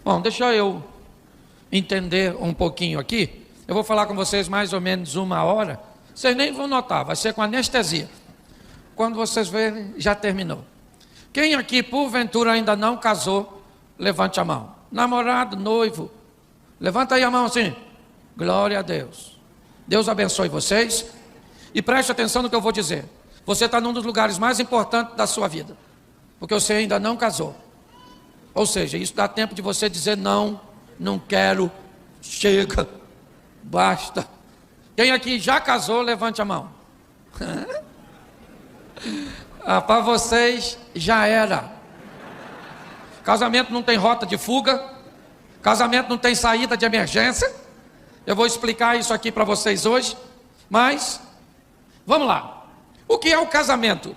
Bom, deixa eu entender um pouquinho aqui. Eu vou falar com vocês mais ou menos 1 hora. Vocês nem vão notar, vai ser com anestesia. Quando vocês verem, já terminou. Quem aqui, porventura, ainda não casou, levante a mão. Namorado, noivo, levanta aí a mão assim. Glória a Deus. Deus abençoe vocês. E preste atenção no que eu vou dizer. Você está num dos lugares mais importantes da sua vida, porque você ainda não casou. Ou seja, isso dá tempo de você dizer não, não quero, chega, basta. Quem aqui já casou, levante a mão. Para vocês já era. Casamento não tem rota de fuga, casamento não tem saída de emergência. Eu vou explicar isso aqui para vocês hoje, mas vamos lá. O que é o casamento?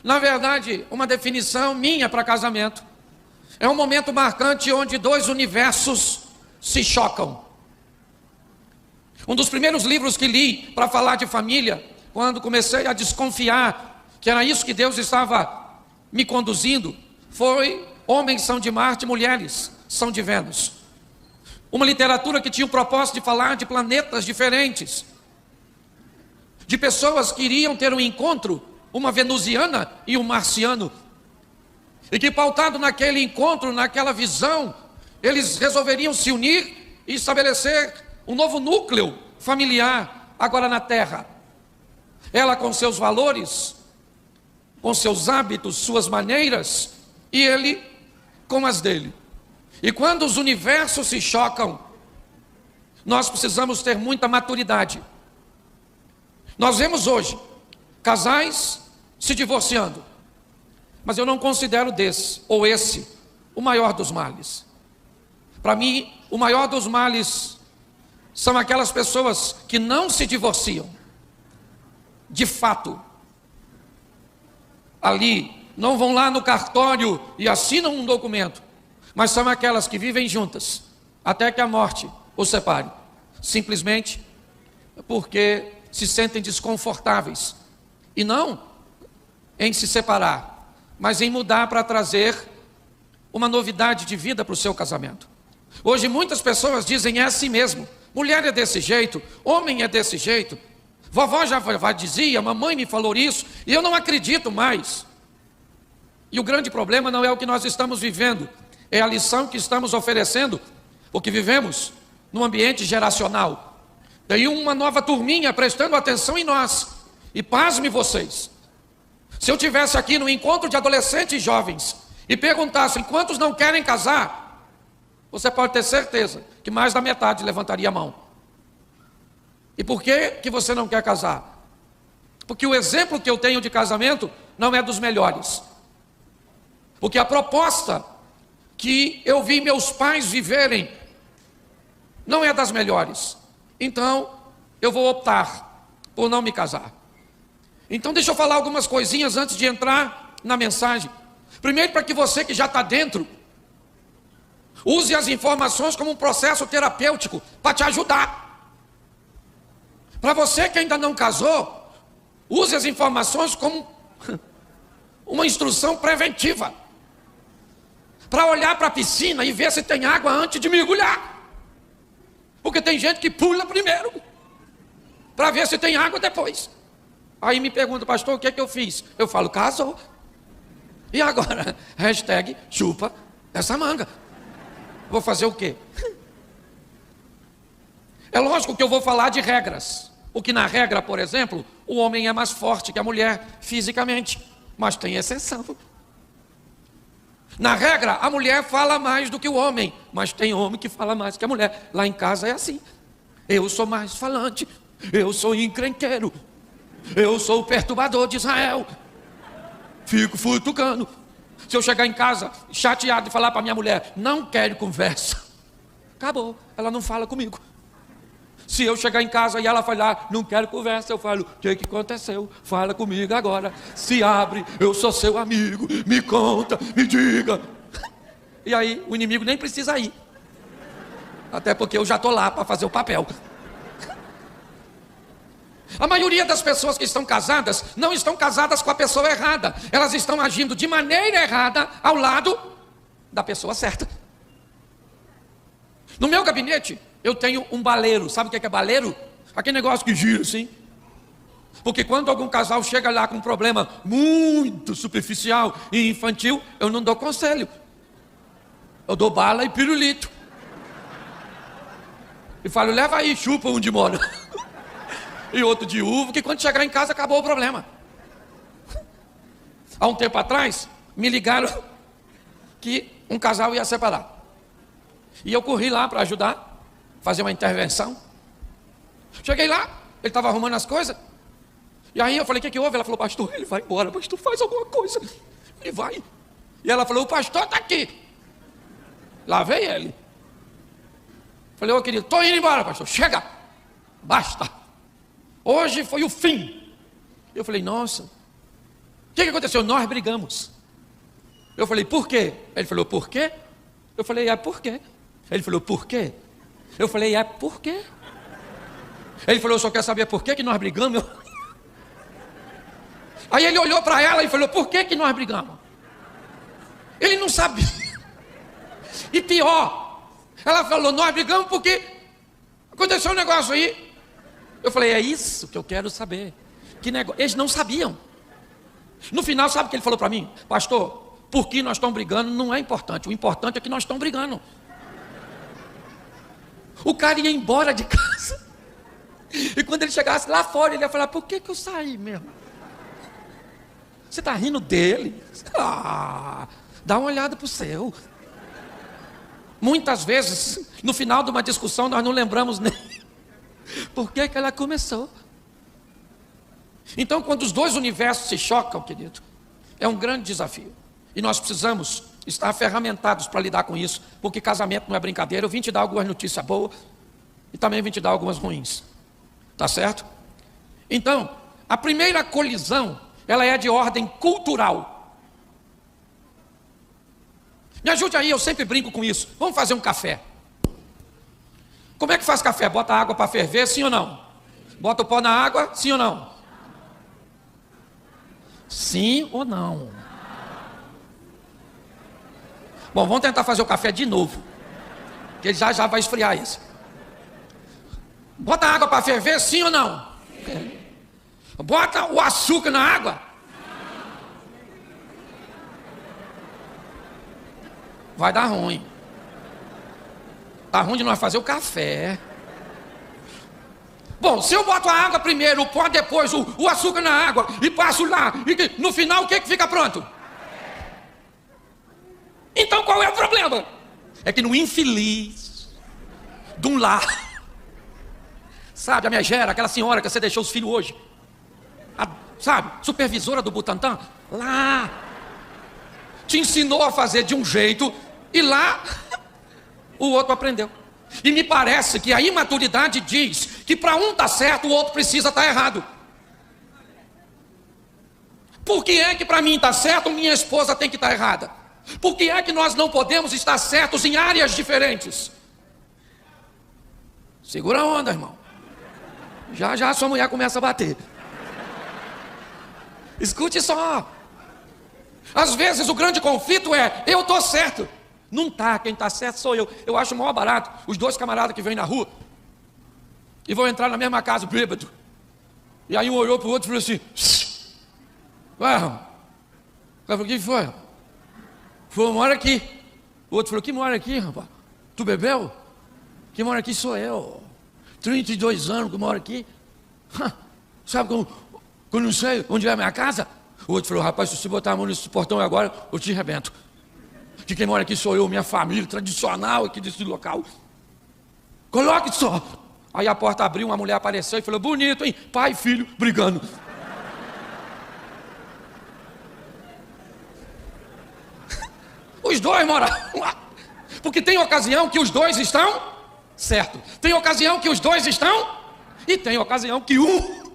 Na verdade, uma definição minha para casamento é um momento marcante onde dois universos se chocam. Um dos primeiros livros que li para falar de família, quando comecei a desconfiar que era isso que Deus estava me conduzindo, foi Homens são de Marte, Mulheres são de Vênus. Uma literatura que tinha o propósito de falar de planetas diferentes, de pessoas que iriam ter um encontro, uma venusiana e um marciano, e que pautado naquele encontro, naquela visão, eles resolveriam se unir e estabelecer um novo núcleo familiar agora na Terra. Ela com seus valores, com seus hábitos, suas maneiras, e ele com as dele. E quando os universos se chocam, nós precisamos ter muita maturidade. Nós vemos hoje casais se divorciando, mas eu não considero desse ou esse o maior dos males. Para mim, o maior dos males são aquelas pessoas que não se divorciam, de fato. Ali, não vão lá no cartório e assinam um documento, mas são aquelas que vivem juntas, até que a morte os separe, simplesmente porque se sentem desconfortáveis, e não em se separar, mas em mudar para trazer uma novidade de vida para o seu casamento. Hoje muitas pessoas dizem é assim mesmo, mulher é desse jeito, homem é desse jeito, vovó já dizia, mamãe me falou isso, e eu não acredito mais. E o grande problema não é o que nós estamos vivendo, é a lição que estamos oferecendo, porque vivemos num ambiente geracional. Tem uma nova turminha prestando atenção em nós, e pasme vocês, se eu tivesse aqui no encontro de adolescentes e jovens, e perguntassem quantos não querem casar, você pode ter certeza que mais da metade levantaria a mão. E por que você não quer casar? Porque o exemplo que eu tenho de casamento não é dos melhores. Porque a proposta que eu vi meus pais viverem não é das melhores. Então, eu vou optar por não me casar. Então, deixa eu falar algumas coisinhas antes de entrar na mensagem. Primeiro, para que você que já está dentro, use as informações como um processo terapêutico para te ajudar. Para você que ainda não casou, use as informações como uma instrução preventiva, para olhar para a piscina e ver se tem água antes de mergulhar. Porque tem gente que pula primeiro, para ver se tem água depois. Aí me pergunta, pastor, o que é que eu fiz? Eu falo, casou. E agora? Hashtag chupa essa manga. Vou fazer o quê? É lógico que eu vou falar de regras. Porque na regra, por exemplo, o homem é mais forte que a mulher fisicamente. Mas tem exceção. Na regra, a mulher fala mais do que o homem, mas tem homem que fala mais que a mulher. Lá em casa é assim. Eu sou mais falante, eu sou encrenqueiro, eu sou o perturbador de Israel. Fico futucando. Se eu chegar em casa chateado e falar para minha mulher, não quero conversa, acabou, ela não fala comigo. Se eu chegar em casa e ela falar, não quero conversa, eu falo, o que aconteceu? Fala comigo agora, se abre, eu sou seu amigo, me conta, me diga. E aí o inimigo nem precisa ir, até porque eu já estou lá para fazer o papel. A maioria das pessoas que estão casadas, não estão casadas com a pessoa errada, elas estão agindo de maneira errada ao lado da pessoa certa. No meu gabinete, eu tenho um baleiro. Sabe o que é baleiro? Aquele negócio que gira assim. Porque quando algum casal chega lá com um problema muito superficial e infantil, eu não dou conselho. Eu dou bala e pirulito. E falo, leva aí, chupa onde mora. E outro de uva, que quando chegar em casa acabou o problema. Há um tempo atrás, me ligaram que um casal ia separar. E eu corri lá para ajudar, fazer uma intervenção. Cheguei lá, ele estava arrumando as coisas. E aí eu falei, o que houve? Ela falou, pastor, ele vai embora, pastor, faz alguma coisa. Ele vai. E ela falou, o pastor está aqui. Lá veio ele. Falei, ô querido, estou indo embora, pastor. Chega, basta. Hoje foi o fim. Eu falei, nossa, o que aconteceu? Nós brigamos. Eu falei, por quê? Ele falou, por quê? Eu falei, é por quê? Ele falou, por quê? Eu falei, é por quê? Ele falou, eu só quero saber por que nós brigamos. Aí ele olhou para ela e falou, por que nós brigamos? Ele não sabia. E pior, ela falou, nós brigamos porque aconteceu um negócio aí. Eu falei, é isso que eu quero saber. Que negócio? Eles não sabiam. No final, sabe o que ele falou para mim? Pastor, por que nós estamos brigando não é importante. O importante é que nós estamos brigando. O cara ia embora de casa. E quando ele chegasse lá fora, ele ia falar, por que eu saí mesmo? Você está rindo dele? Ah, dá uma olhada para o céu. Muitas vezes, no final de uma discussão, nós não lembramos nem por que ela começou. Então, quando os dois universos se chocam, querido, é um grande desafio. E nós precisamos estar ferramentados para lidar com isso, porque casamento não é brincadeira. Eu vim te dar algumas notícias boas e também vim te dar algumas ruins. Tá certo? Então, a primeira colisão, ela é de ordem cultural. Me ajude aí, eu sempre brinco com isso. Vamos fazer um café. Como é que faz café? Bota água para ferver, sim ou não? Bota o pó na água, sim ou não? Sim ou não? Bom, vamos tentar fazer o café de novo, que ele já vai esfriar esse. Bota água para ferver, sim ou não? Bota o açúcar na água. Vai dar ruim. Tá ruim de nós fazer o café. Bom, se eu boto a água primeiro, o pó depois, o açúcar na água, e passo lá, e no final o que fica pronto? Então qual é o problema? É que no infeliz de um lar, sabe, a megera, aquela senhora que você deixou os filhos hoje, sabe, supervisora do Butantan, lá, te ensinou a fazer de um jeito, e lá, o outro aprendeu. E me parece que a imaturidade diz que para um estar certo, o outro precisa estar errado. Por que é que para mim está certo, minha esposa tem que estar errada? Por que é que nós não podemos estar certos em áreas diferentes? Segura a onda, irmão. Já já a sua mulher começa a bater. Escute só. Às vezes o grande conflito é, eu estou certo. Não está, quem está certo sou eu. Eu acho o maior barato os dois camaradas que vêm na rua e vão entrar na mesma casa, bêbado. E aí um olhou para o outro e falou assim, ué, rapaz, o que foi? Falou, mora aqui. O outro falou, que mora aqui, rapaz? Tu bebeu? Quem mora aqui sou eu. 32 anos que moro aqui. Sabe como eu não sei onde é a minha casa? O outro falou, rapaz, se você botar a mão nesse portão agora, eu te arrebento. Que quem mora aqui sou eu, minha família, tradicional aqui desse local. Coloque só. Aí a porta abriu, uma mulher apareceu e falou, bonito, hein? Pai e filho brigando. Os dois moram lá. Porque tem ocasião que os dois estão certo. Tem ocasião que os dois estão. E tem ocasião que um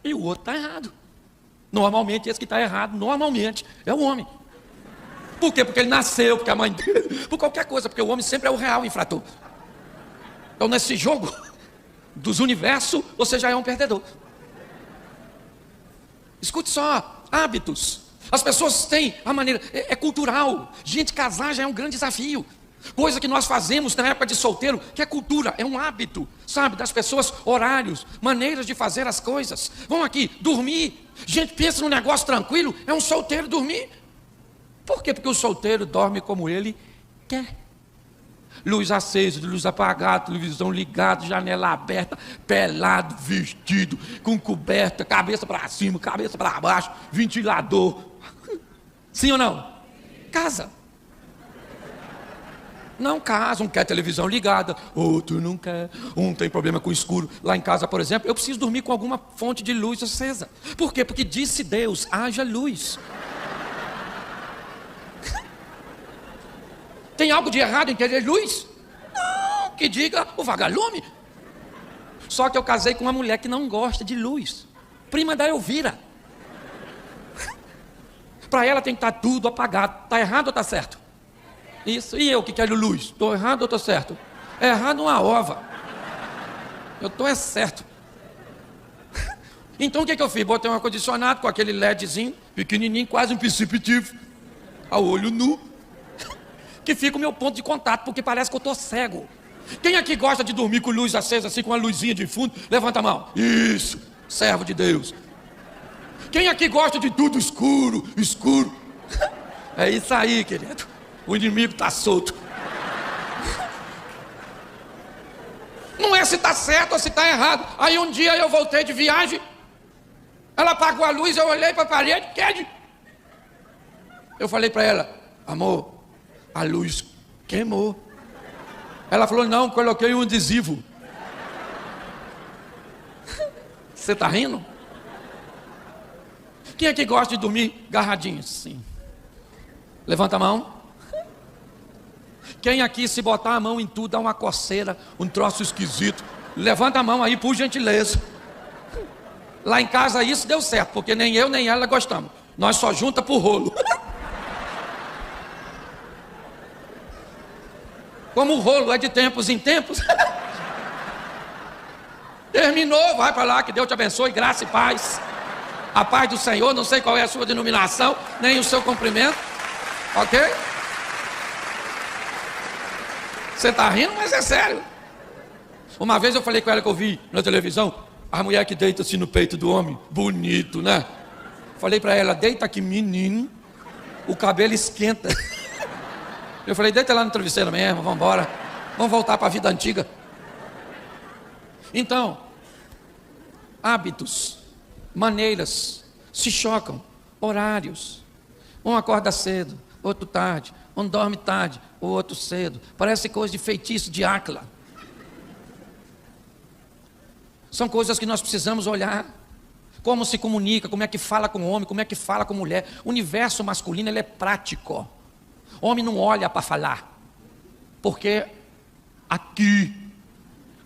e o outro está errado. Normalmente esse que está errado, normalmente, é o homem. Por quê? Porque ele nasceu, porque a mãe dele, por qualquer coisa, porque o homem sempre é o real infrator. Então nesse jogo dos universos, você já é um perdedor. Escute só, hábitos. As pessoas têm a maneira, é cultural. Gente, casar já é um grande desafio. Coisa que nós fazemos na época de solteiro, que é cultura, é um hábito, sabe, das pessoas, horários, maneiras de fazer as coisas. Vão aqui, dormir. Gente, pensa num negócio tranquilo, é um solteiro dormir. Por quê? Porque o solteiro dorme como ele quer. Luz acesa, luz apagada, televisão ligada, janela aberta, pelado, vestido, com coberta, cabeça para cima, cabeça para baixo, ventilador. Sim ou não? Casa. Não casa, um quer televisão ligada, outro não quer, um tem problema com o escuro. Lá em casa, por exemplo, eu preciso dormir com alguma fonte de luz acesa. Por quê? Porque disse Deus, haja luz. Tem algo de errado em querer luz? Não, que diga o vagalume. Só que eu casei com uma mulher que não gosta de luz. Prima da Elvira. Para ela tem que estar tudo apagado. Está errado ou está certo? Isso. E eu que quero luz? Estou errado ou estou certo? É errado uma ova. Eu estou é certo. Então o que eu fiz? Botei um ar-condicionado com aquele LEDzinho, pequenininho, quase um perceptivo, a olho nu, que fica o meu ponto de contato, porque parece que eu estou cego. Quem aqui gosta de dormir com luz acesa, assim, com uma luzinha de fundo? Levanta a mão. Isso, servo de Deus. Quem aqui gosta de tudo escuro, escuro? É isso aí, querido. O inimigo está solto. Não é se está certo ou se está errado. Aí um dia eu voltei de viagem, ela apagou a luz, eu olhei para a parede, Ked. Eu falei para ela, amor, a luz queimou. Ela falou, não, coloquei um adesivo. Você está rindo? Quem é que gosta de dormir agarradinho assim? Levanta a mão. Quem aqui, se botar a mão em tudo, dá uma coceira, um troço esquisito? Levanta a mão aí, por gentileza. Lá em casa isso deu certo, porque nem eu nem ela gostamos. Nós só junta por rolo. Como o rolo é de tempos em tempos. Terminou, vai para lá, que Deus te abençoe, graça e paz. A paz do Senhor, não sei qual é a sua denominação, nem o seu cumprimento. Ok? Você está rindo, mas é sério. Uma vez eu falei com ela que eu vi na televisão, a mulher que deita assim no peito do homem, bonito, né? Falei para ela, deita aqui, menino, o cabelo esquenta. Eu falei, deita lá no travesseiro mesmo, vamos embora, vamos voltar para a vida antiga. Então, hábitos, maneiras, se chocam, horários. Um acorda cedo, outro tarde, um dorme tarde, o outro cedo. Parece coisa de feitiço de Áquila. São coisas que nós precisamos olhar. Como se comunica, como é que fala com o homem, como é que fala com a mulher. O universo masculino, ele é prático. O homem não olha para falar. Porque aqui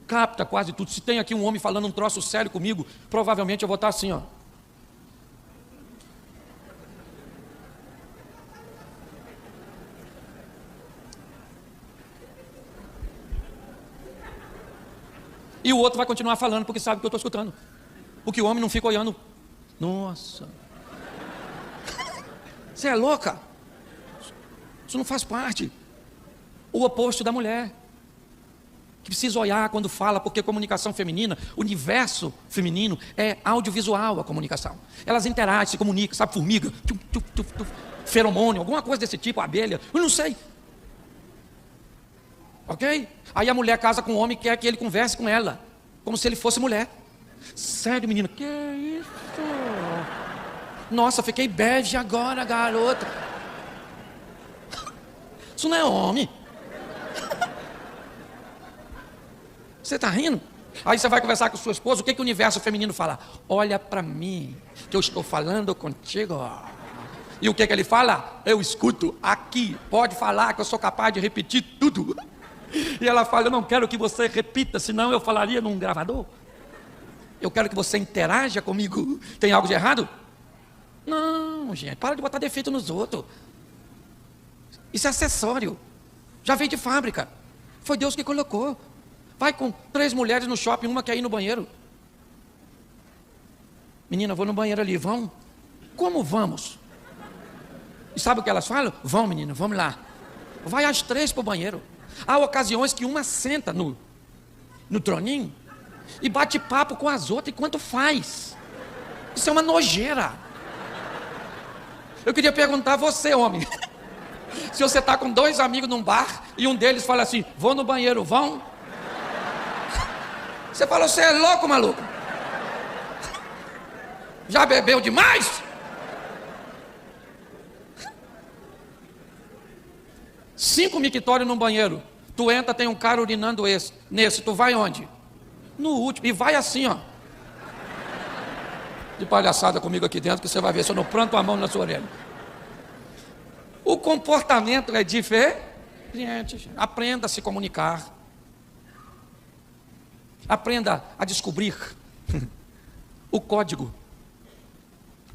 capta quase tudo. Se tem aqui um homem falando um troço sério comigo, provavelmente eu vou estar assim, ó. E o outro vai continuar falando porque sabe que eu estou escutando. Porque o homem não fica olhando. Nossa. Você é louca? Isso não faz parte. O oposto da mulher. Que precisa olhar quando fala, porque comunicação feminina, o universo feminino é audiovisual a comunicação. Elas interagem, se comunicam, sabe, formiga, feromônio, alguma coisa desse tipo, abelha, eu não sei. Ok? Aí a mulher casa com um homem e quer que ele converse com ela, como se ele fosse mulher. Sério, menina? Que isso? Nossa, fiquei bege agora, garota. Isso não é homem. Você está rindo? Aí você vai conversar com sua esposa, o que o universo feminino fala? Olha para mim, que eu estou falando contigo. E o que ele fala? Eu escuto aqui, pode falar que eu sou capaz de repetir tudo. E ela fala, eu não quero que você repita, senão eu falaria num gravador. Eu quero que você interaja comigo. Tem algo de errado? Não, gente, para de botar defeito nos outros. Isso é acessório. Já veio de fábrica. Foi Deus que colocou. Vai com 3 mulheres no shopping, uma quer ir no banheiro. Menina, vou no banheiro ali, vamos? Como vamos? E sabe o que elas falam? Vão, menina, vamos lá. vai às 3 para o banheiro. Há ocasiões que uma senta no troninho e bate papo com as outras enquanto faz. Isso é uma nojeira. Eu queria perguntar a você, homem, se você está com 2 amigos num bar e um deles fala assim, vou no banheiro, vão? Você fala, você é louco, maluco? Já bebeu demais? 5 mictórios num banheiro. Tu entra, tem um cara urinando nesse. Tu vai onde? No último. E vai assim, ó. De palhaçada comigo aqui dentro, que você vai ver se eu não planto a mão na sua orelha. O comportamento é diferente. Aprenda a se comunicar. Aprenda a descobrir o código.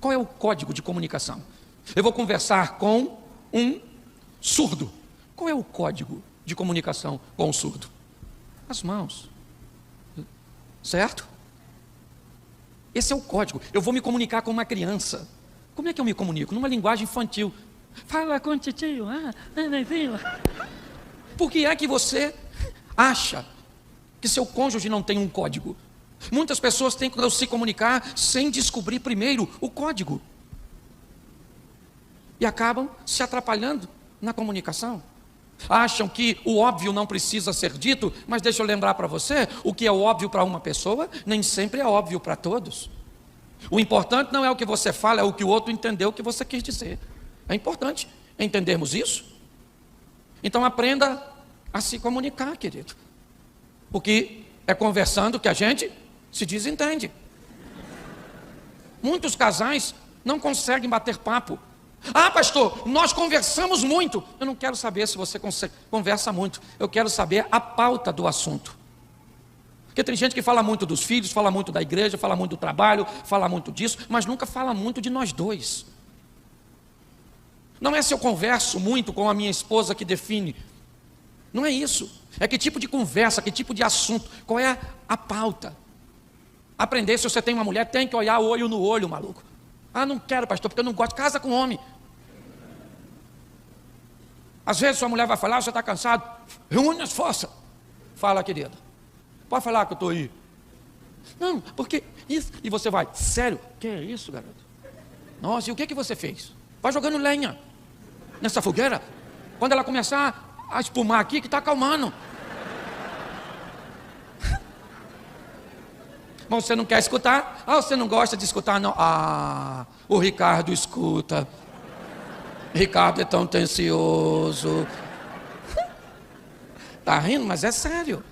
Qual é o código de comunicação? Eu vou conversar com um surdo. Qual é o código de comunicação com o surdo? As mãos. Certo? Esse é o código. Eu vou me comunicar com uma criança. Como é que eu me comunico? Numa linguagem infantil. Fala com o tio. Por que é que você acha que seu cônjuge não tem um código? Muitas pessoas têm que se comunicar sem descobrir primeiro o código. E acabam se atrapalhando na comunicação. Acham que o óbvio não precisa ser dito, mas deixa eu lembrar para você, o que é óbvio para uma pessoa, nem sempre é óbvio para todos. O importante não é o que você fala, é o que o outro entendeu o que você quis dizer. É importante entendermos isso. Então aprenda a se comunicar, querido. Porque é conversando que a gente se desentende. Muitos casais não conseguem bater papo. Ah, pastor, nós conversamos muito. Eu não quero saber se você conversa muito. Eu quero saber a pauta do assunto. Porque tem gente que fala muito dos filhos, fala muito da igreja, fala muito do trabalho, fala muito disso, mas nunca fala muito de nós dois. Não é se eu converso muito com a minha esposa que define. Não é isso. É que tipo de conversa, que tipo de assunto, qual é a pauta. Aprender, se você tem uma mulher, tem que olhar olho no olho, maluco. Ah, não quero, pastor, porque eu não gosto. Casa com homem. Às vezes sua mulher vai falar, você está cansado. Reúne as forças. Fala, querida. Pode falar que eu estou aí. Não, porque isso. E você vai, sério? Que é isso, garoto? Nossa, e o que você fez? Vai jogando lenha nessa fogueira. Quando ela começar a espumar aqui, que está acalmando. Mas você não quer escutar? Ah, você não gosta de escutar, não? Ah, o Ricardo escuta. Ricardo é tão tencioso. Está rindo, mas é sério.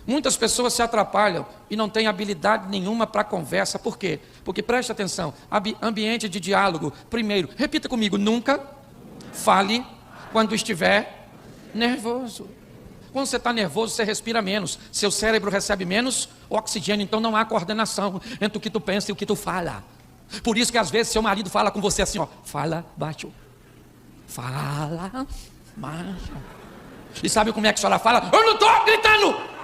Muitas pessoas se atrapalham e não têm habilidade nenhuma para conversa. Por quê? Porque, preste atenção, ambiente de diálogo. Primeiro, repita comigo, nunca fale quando estiver nervoso. Quando você está nervoso, você respira menos. Seu cérebro recebe menos oxigênio, então não há coordenação entre o que tu pensa e o que tu fala. Por isso que às vezes seu marido fala com você assim, ó, fala baixo. Fala baixo. E sabe como é que a senhora fala? Eu não estou gritando!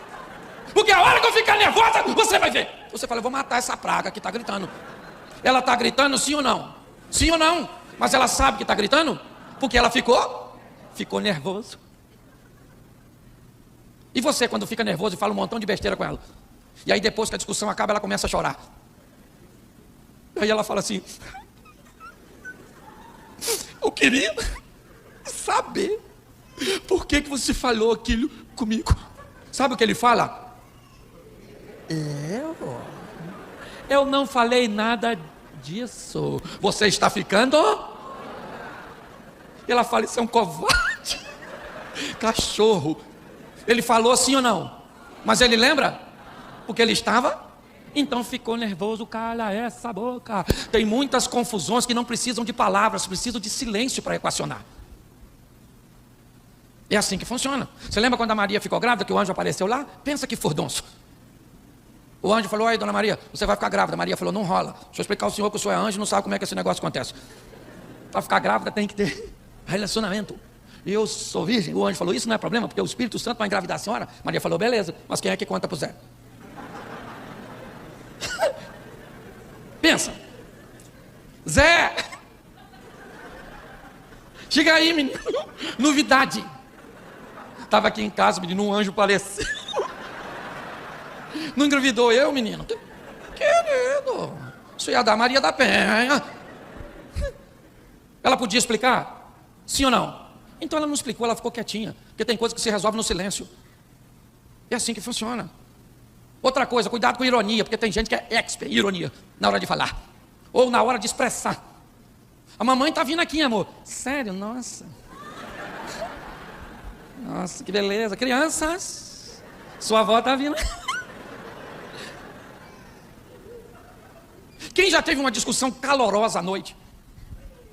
Porque a hora que eu ficar nervosa, você vai ver. Você fala, eu vou matar essa praga que está gritando. Ela está gritando sim ou não? Sim ou não? Mas ela sabe que está gritando? Porque ela ficou nervoso. E você, quando fica nervoso e fala um montão de besteira com ela? E aí depois que a discussão acaba, ela começa a chorar. Aí ela fala assim, eu queria saber por que você falou aquilo comigo. Sabe o que ele fala? Eu não falei nada disso. Você está ficando? E ela fala, isso é um covarde. Cachorro. Ele falou sim ou não? Mas ele lembra? Porque ele estava? Então ficou nervoso, cala essa boca. Tem muitas confusões que não precisam de palavras, precisam de silêncio para equacionar. É assim que funciona. Você lembra quando a Maria ficou grávida, que o anjo apareceu lá? Pensa que furdunço. O anjo falou, aí dona Maria, você vai ficar grávida. A Maria falou, não rola. Deixa eu explicar ao senhor que o senhor é anjo e não sabe como é que esse negócio acontece. Para ficar grávida tem que ter relacionamento. E eu sou virgem. O anjo falou, isso não é problema, porque o Espírito Santo vai engravidar a senhora. Maria falou, beleza, mas quem é que conta para o Zé? Pensa. Zé, Chega aí, menino. Novidade. Estava aqui em casa, menino, um anjo apareceu. Não engravidou eu, menino? Querido, isso ia dar Maria da Penha. Ela podia explicar? Sim ou não? Então ela não explicou, ela ficou quietinha. Porque tem coisa que se resolve no silêncio. É assim que funciona. Outra coisa, cuidado com ironia, porque tem gente que é expert em ironia na hora de falar. Ou na hora de expressar. A mamãe está vindo aqui, amor. Sério? Nossa. Nossa, que beleza. Crianças, sua avó está vindo. Quem já teve uma discussão calorosa à noite?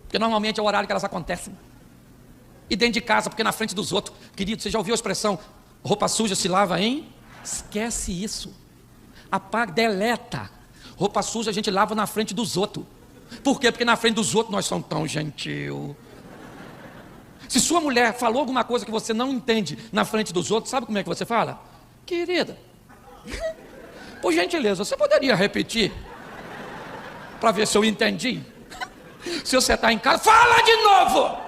Porque normalmente é o horário que elas acontecem. E dentro de casa, porque na frente dos outros. Querido, você já ouviu a expressão roupa suja se lava, hein? Esquece isso. Apaga, deleta. Roupa suja a gente lava na frente dos outros. Por quê? Porque na frente dos outros nós somos tão gentil. Se sua mulher falou alguma coisa que você não entende na frente dos outros, sabe como é que você fala? Querida, por gentileza, você poderia repetir? Para ver se eu entendi. Se você está em casa, fala de novo.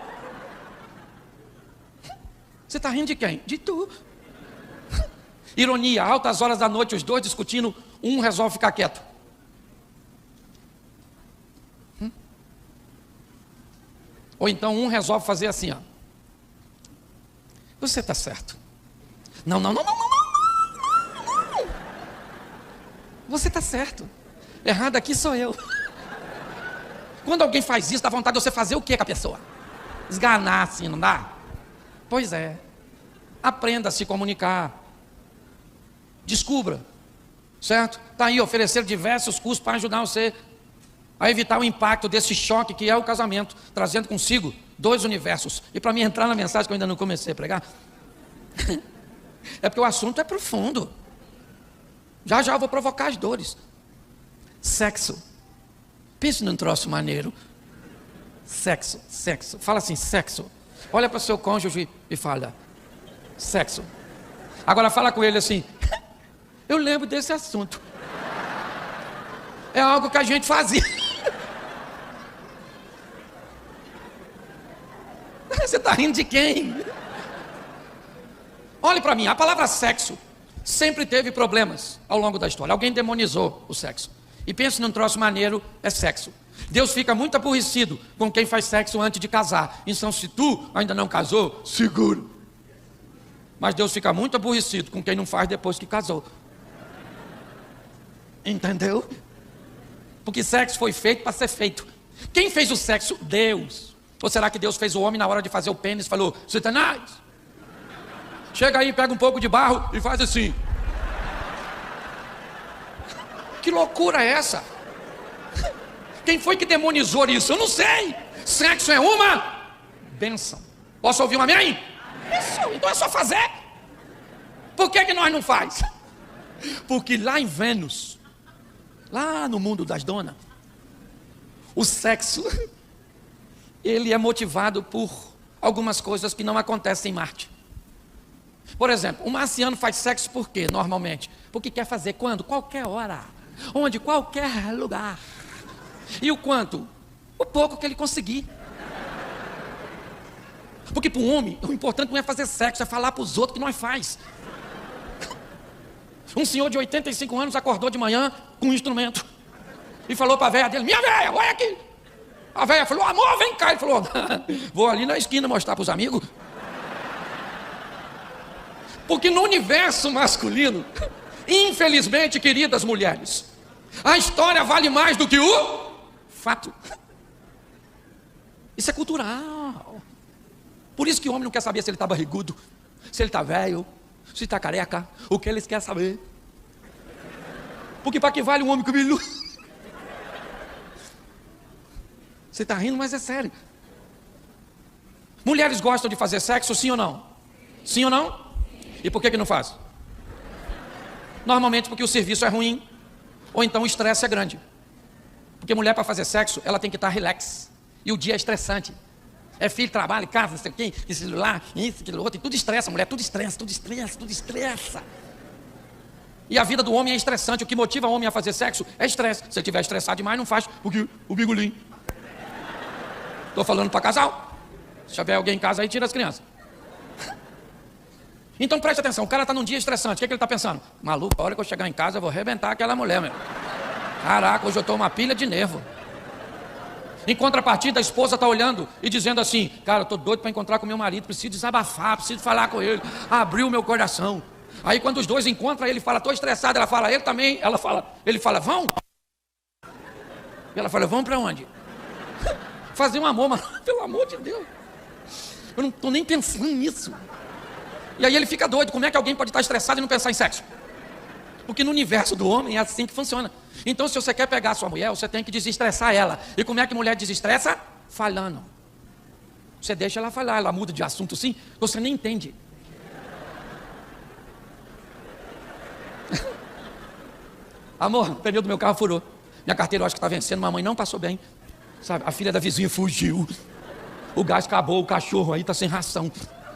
Você está rindo de quem? De tu. Ironia, altas horas da noite, os dois discutindo, um resolve ficar quieto. Ou então um resolve fazer assim, ó. Você está certo. Não. Você está certo. Errado aqui sou eu. Quando alguém faz isso, dá vontade de você fazer o que com a pessoa? Esganar assim, não dá? Pois é. Aprenda a se comunicar. Descubra. Certo? Está aí, oferecer diversos cursos para ajudar você a evitar o impacto desse choque que é o casamento, trazendo consigo dois universos. E para mim entrar na mensagem que eu ainda não comecei a pregar, é porque o assunto é profundo. Já eu vou provocar as dores. Sexo. Pense num troço maneiro. Sexo. Fala assim, sexo. Olha para o seu cônjuge e fala, sexo. Agora fala com ele assim, eu lembro desse assunto. É algo que a gente fazia. Você está rindo de quem? Olhe para mim, a palavra sexo sempre teve problemas ao longo da história. Alguém demonizou o sexo. E pense num troço maneiro, é sexo. Deus fica muito aborrecido com quem faz sexo antes de casar. Então se tu ainda não casou, seguro. Mas Deus fica muito aborrecido com quem não faz depois que casou. Entendeu? Porque sexo foi feito para ser feito. Quem fez o sexo? Deus. Ou será que Deus fez o homem na hora de fazer o pênis e falou, Satanás, chega aí, pega um pouco de barro e faz assim. Que loucura é essa? Quem foi que demonizou isso? Eu não sei. Sexo é uma bênção. Posso ouvir um amém? Isso, então é só fazer. Por que nós não faz? Porque lá em Vênus, lá no mundo das donas, o sexo, ele é motivado por algumas coisas que não acontecem em Marte. Por exemplo, o marciano faz sexo por quê, normalmente? Porque quer fazer quando? Qualquer hora. Onde? Qualquer lugar. E o quanto? O pouco que ele conseguir. Porque para um homem, o importante não é fazer sexo, é falar para os outros que nós faz. Um senhor de 85 anos acordou de manhã com um instrumento e falou para a velha dele, minha velha, olha aqui. A velha falou, amor, vem cá. Ele falou, vou ali na esquina mostrar para os amigos. Porque no universo masculino, infelizmente, queridas mulheres, a história vale mais do que o fato. Isso é cultural. Por isso que o homem não quer saber se ele está barrigudo, se ele está velho, se está careca. O que eles querem saber? Porque para que vale um homem cabeludo? Você está rindo, mas é sério. Mulheres gostam de fazer sexo, sim ou não? Sim ou não? E por que não faz? Normalmente porque o serviço é ruim, ou então o estresse é grande. Porque mulher para fazer sexo, ela tem que estar relax. E o dia é estressante. É filho, trabalho, casa, não sei o quê, celular, isso, aquilo outro, e tudo estressa, mulher, tudo estressa. E a vida do homem é estressante. O que motiva o homem a fazer sexo é estresse. Se ele estiver estressado demais, não faz, porque o bigolim. Estou falando para casal. Se tiver alguém em casa aí, tira as crianças. Então preste atenção, o cara está num dia estressante, o que ele está pensando? Maluco, a hora que eu chegar em casa eu vou arrebentar aquela mulher, meu. Caraca, hoje eu estou uma pilha de nervo. Em contrapartida, a esposa está olhando e dizendo assim: cara, eu estou doido para encontrar com meu marido, preciso desabafar, preciso falar com ele, abrir o meu coração. Aí quando os dois encontram, ele fala: estou estressado, ela fala: ele também, ele fala: vão? E ela fala: vão para onde? Fazer um amor, mas pelo amor de Deus, eu não estou nem pensando nisso. E aí ele fica doido, como é que alguém pode estar estressado e não pensar em sexo? Porque no universo do homem é assim que funciona. Então se você quer pegar a sua mulher, você tem que desestressar ela. E como é que mulher desestressa? Falando. Você deixa ela falar, ela muda de assunto sim, você nem entende. Amor, o pneu do meu carro furou. Minha carteira eu acho que está vencendo, mamãe não passou bem. Sabe, a filha da vizinha fugiu. O gás acabou, o cachorro aí está sem ração.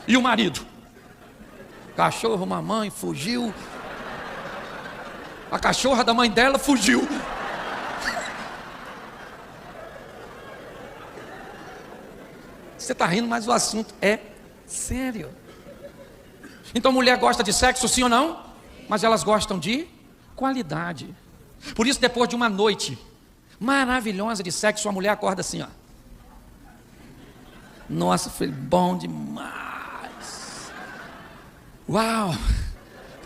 E o marido? Cachorro, mamãe, fugiu. A cachorra da mãe dela fugiu. Você está rindo, mas o assunto é sério. Então mulher gosta de sexo, sim ou não? Mas elas gostam de qualidade. Por isso, depois de uma noite maravilhosa de sexo, a mulher acorda assim, ó. Nossa, foi bom demais. Uau!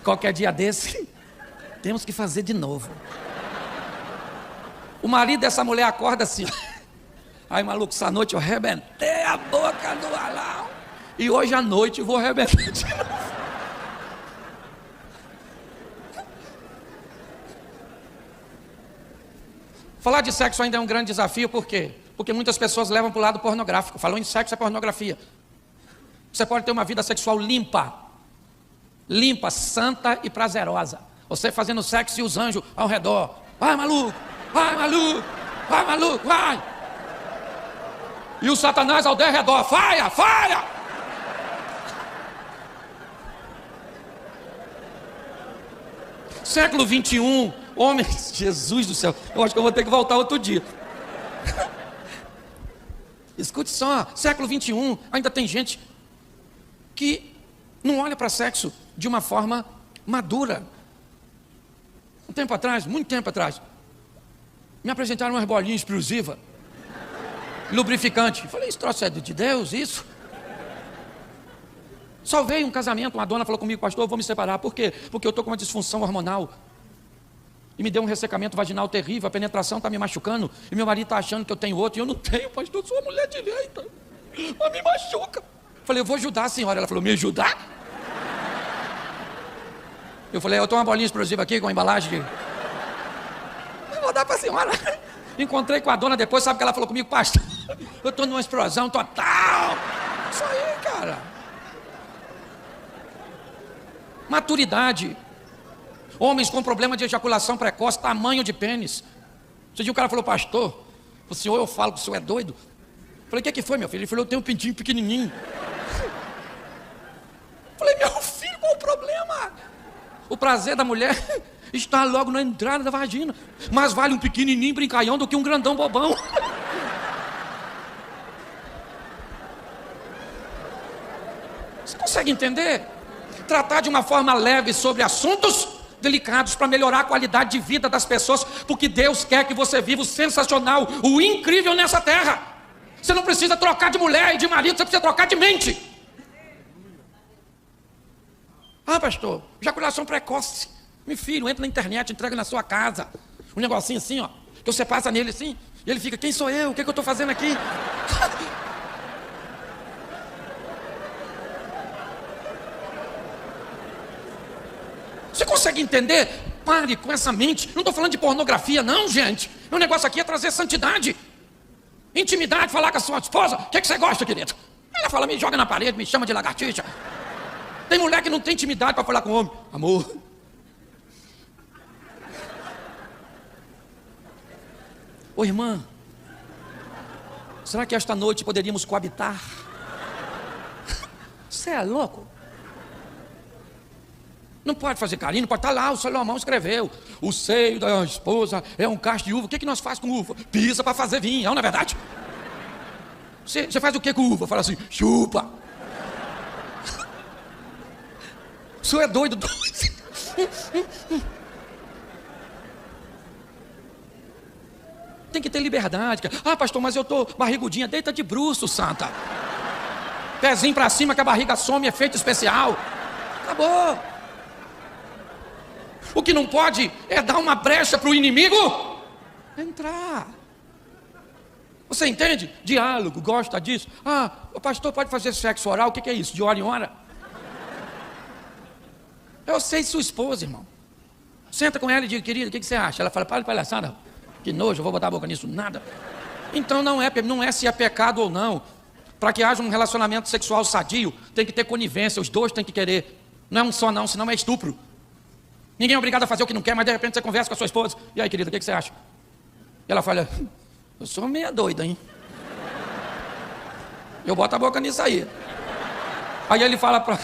Qualquer dia desse, temos que fazer de novo. O marido dessa mulher acorda assim. Ai, maluco, essa noite eu arrebentei a boca do Alau. E hoje à noite eu vou arrebentar de novo. Falar de sexo ainda é um grande desafio, por quê? Porque muitas pessoas levam para o lado pornográfico. Falou em sexo é pornografia. Você pode ter uma vida sexual limpa. Limpa, santa e prazerosa. Você fazendo sexo e os anjos ao redor. Vai, maluco! Vai, maluco! Vai, maluco! Vai! E o Satanás ao derredor. Faia! Faia! Século 21. Homens, Jesus do céu. Eu acho que eu vou ter que voltar outro dia. Escute só. Século 21. Ainda tem gente que não olha para sexo de uma forma madura. Um tempo atrás, muito tempo atrás, me apresentaram umas bolinhas explosivas, lubrificante. Falei, isso troço é de Deus, isso? Salvei um casamento, uma dona falou comigo: pastor, eu vou me separar. Por quê? Porque eu estou com uma disfunção hormonal. E me deu um ressecamento vaginal terrível, a penetração está me machucando, e meu marido está achando que eu tenho outro, e eu não tenho, pastor, sou uma mulher direita, mas me machuca. Falei, eu vou ajudar a senhora. Ela falou, me ajudar? Eu falei, eu tenho uma bolinha explosiva aqui com a embalagem de... Eu vou dar para a senhora. Encontrei com a dona depois, sabe o que ela falou comigo? Pastor, eu estou numa explosão total. Isso aí, cara. Maturidade. Homens com problema de ejaculação precoce, tamanho de pênis. Esse dia o cara falou, pastor, o senhor, eu falo que o senhor é doido. Eu falei, o que foi, meu filho? Ele falou, eu tenho um pintinho pequenininho. Eu falei, meu filho, qual o problema? O prazer da mulher está logo na entrada da vagina. Mas vale um pequenininho brincalhão do que um grandão bobão. Você consegue entender? Tratar de uma forma leve sobre assuntos delicados para melhorar a qualidade de vida das pessoas, porque Deus quer que você viva o sensacional, o incrível nessa terra. Você não precisa trocar de mulher e de marido, você precisa trocar de mente. Ah, pastor, ejaculação precoce. Meu filho, entra na internet, entrega na sua casa. Um negocinho assim, ó, que você passa nele assim, e ele fica, quem sou eu? O que eu estou fazendo aqui? Você consegue entender? Pare com essa mente. Não estou falando de pornografia, não, gente. O negócio aqui é trazer santidade, intimidade, falar com a sua esposa. O que você gosta, querido? Ela fala, me joga na parede, me chama de lagartixa. Tem mulher que não tem intimidade para falar com o homem. Amor. Ô irmã, será que esta noite poderíamos coabitar? Você é louco? Não pode fazer carinho, não pode estar lá, o Salomão escreveu. O seio da esposa é um cacho de uva. O que nós fazemos com uva? Pisa para fazer vinho, não é verdade? Você faz o que com uva? Fala assim, chupa. O senhor é doido. Tem que ter liberdade. Ah, pastor, mas eu tô barrigudinha. Deita de bruço, santa. Pezinho pra cima que a barriga some, efeito especial. Acabou. O que não pode é dar uma brecha pro inimigo entrar. Você entende? Diálogo, gosta disso? Ah, o pastor pode fazer sexo oral, o que é isso? De hora em hora? Eu sei sua esposa, irmão. Senta com ela e diga, querida, o que você acha? Ela fala, para de palhaçada. Que nojo, eu vou botar a boca nisso, nada. Então não é se é pecado ou não. Para que haja um relacionamento sexual sadio, tem que ter conivência, os dois têm que querer. Não é um só não, senão é estupro. Ninguém é obrigado a fazer o que não quer, mas de repente você conversa com a sua esposa. E aí, querida, o que você acha? E ela fala, eu sou meia doida, hein? Eu boto a boca nisso aí. Aí ele fala para...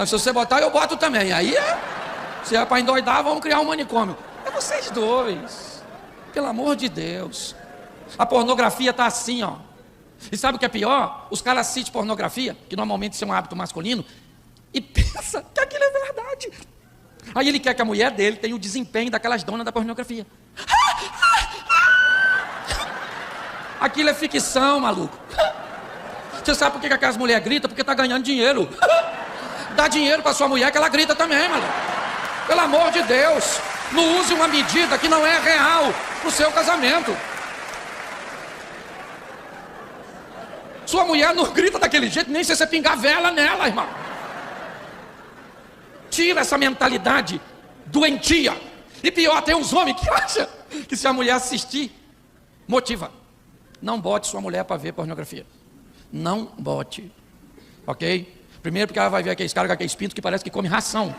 Se você botar, eu boto também. Aí se é para endoidar, vamos criar um manicômio. É vocês dois. Pelo amor de Deus. A pornografia está assim, ó. E sabe o que é pior? Os caras assistem pornografia, que normalmente isso é um hábito masculino, e pensa que aquilo é verdade. Aí ele quer que a mulher dele tenha o desempenho daquelas donas da pornografia. Aquilo é ficção, maluco. Você sabe por que aquelas mulheres gritam? Porque está ganhando dinheiro. Dá dinheiro para sua mulher que ela grita também, maluco. Pelo amor de Deus. Não use uma medida que não é real no seu casamento. Sua mulher não grita daquele jeito, nem se você pingar vela nela, irmão. Tira essa mentalidade doentia. E pior, tem uns homens que acham que se a mulher assistir, motiva. Não bote sua mulher para ver pornografia. Não bote. Ok? Primeiro porque ela vai ver aqueles caras com aqueles pintos que parece que come ração.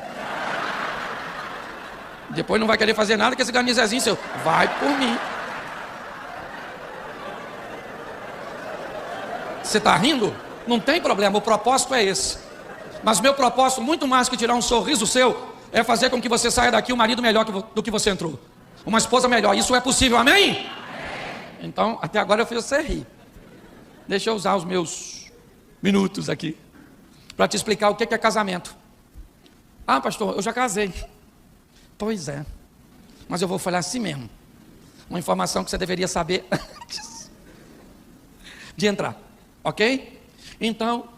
Depois não vai querer fazer nada com esse ganizezinho seu. Vai por mim. Você está rindo? Não tem problema, o propósito é esse. Mas meu propósito, muito mais que tirar um sorriso seu, é fazer com que você saia daqui um marido melhor do que você entrou. Uma esposa melhor. Isso é possível, amém? Então, até agora eu fiz você rir. Deixa eu usar os meus minutos aqui para te explicar o que é casamento. Ah, pastor, eu já casei. Pois é. Mas eu vou falar assim mesmo. Uma informação que você deveria saber antes de entrar. Ok? Então,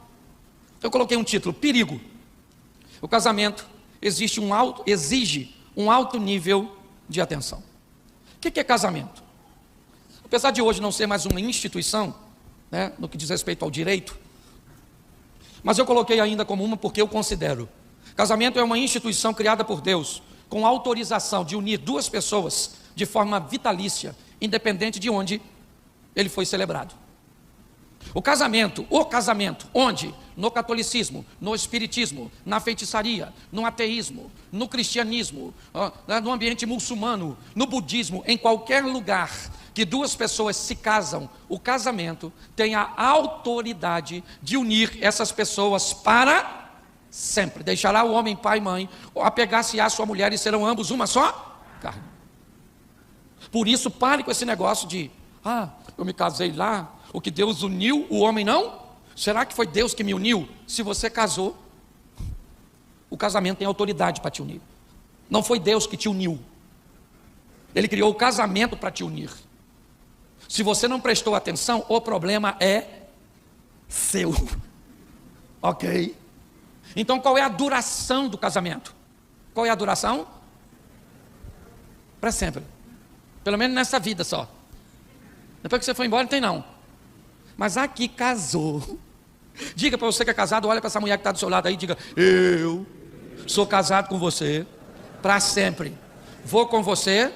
eu coloquei um título, perigo. O casamento exige um alto nível de atenção. O que é casamento? Apesar de hoje não ser mais uma instituição, né, no que diz respeito ao direito, mas eu coloquei ainda como uma porque eu considero. Casamento é uma instituição criada por Deus, com autorização de unir duas pessoas de forma vitalícia, independente de onde ele foi celebrado. O casamento, onde? No catolicismo, no espiritismo, na feitiçaria, no ateísmo, no cristianismo, no ambiente muçulmano, no budismo, em qualquer lugar que duas pessoas se casam, o casamento tem a autoridade de unir essas pessoas para sempre. Deixará o homem pai e mãe, apegar-se à sua mulher e serão ambos uma só carne. Por isso, pare com esse negócio de, eu me casei lá, o que Deus uniu, o homem não? Será que foi Deus que me uniu? Se você casou, o casamento tem autoridade para te unir. Não foi Deus que te uniu. Ele criou o casamento para te unir. Se você não prestou atenção, o problema é seu. Ok? Então qual é a duração do casamento? Qual é a duração? Para sempre. Pelo menos nessa vida só. Depois que você foi embora, não tem não. Mas aqui casou. Diga para você que é casado, olha para essa mulher que está do seu lado aí e diga, eu sou casado com você para sempre. Vou com você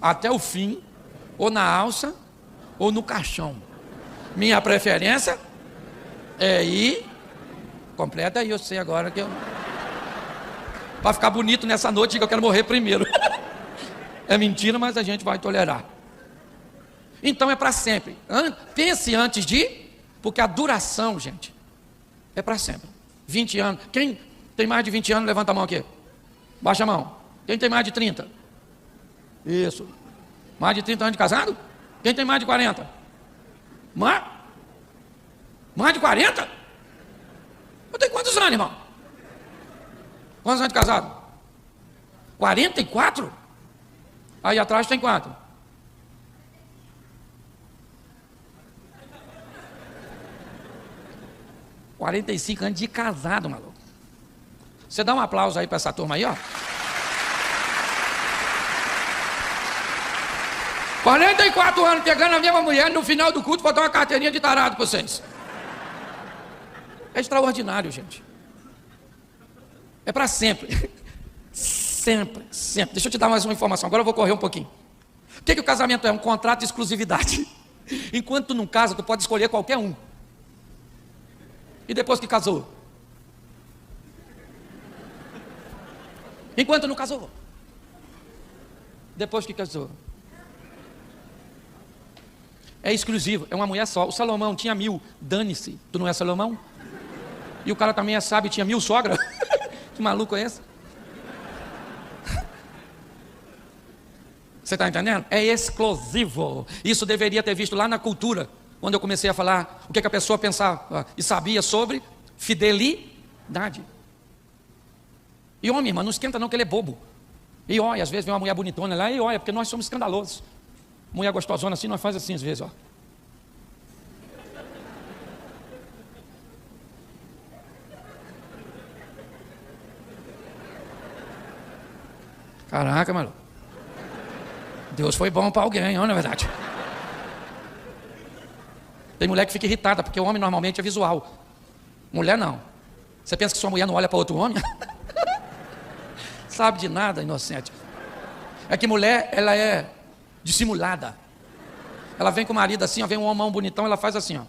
até o fim, ou na alça, ou no caixão. Minha preferência é ir. Completa aí, eu sei agora que eu... Para ficar bonito nessa noite, diga, eu quero morrer primeiro. É mentira, mas a gente vai tolerar. Então é para sempre. Pense antes de... Porque a duração, gente, é para sempre. 20 anos. Quem tem mais de 20 anos, levanta a mão aqui. Baixa a mão. Quem tem mais de 30? Isso. Mais de 30 anos de casado? Quem tem mais de 40? Mais de 40? Eu tenho quantos anos, irmão? Quantos anos de casado? 44? Aí atrás tem quanto? $45 anos de casado, maluco. Você dá um aplauso aí para essa turma aí, ó. 44 anos pegando a mesma mulher, no final do culto botar uma carteirinha de tarado para vocês. É extraordinário, gente. É para sempre. Sempre, sempre. Deixa eu te dar mais uma informação. Agora eu vou correr um pouquinho. O que o casamento é? Um contrato de exclusividade. Enquanto tu não casa, tu pode escolher qualquer um. E depois que casou? Enquanto não casou? Depois que casou? É exclusivo, é uma mulher só. O Salomão tinha 1000, dane-se. Tu não é Salomão? E o cara também é sábio, tinha 1000 sogras. Que maluco é esse? Você está entendendo? É exclusivo. Isso deveria ter visto lá na cultura, quando eu comecei a falar o que a pessoa pensava e sabia sobre fidelidade. E homem, irmão, não esquenta não, que ele é bobo. E olha, às vezes vem uma mulher bonitona lá, e olha, porque nós somos escandalosos. Mulher gostosona assim, nós faz assim às vezes, ó. Caraca, maluco. Deus foi bom para alguém, não é verdade? Tem mulher que fica irritada, porque o homem normalmente é visual. Mulher não. Você pensa que sua mulher não olha para outro homem? Sabe de nada, inocente. É que mulher, ela é dissimulada. Ela vem com o marido assim, ó, vem um homão bonitão, ela faz assim, ó.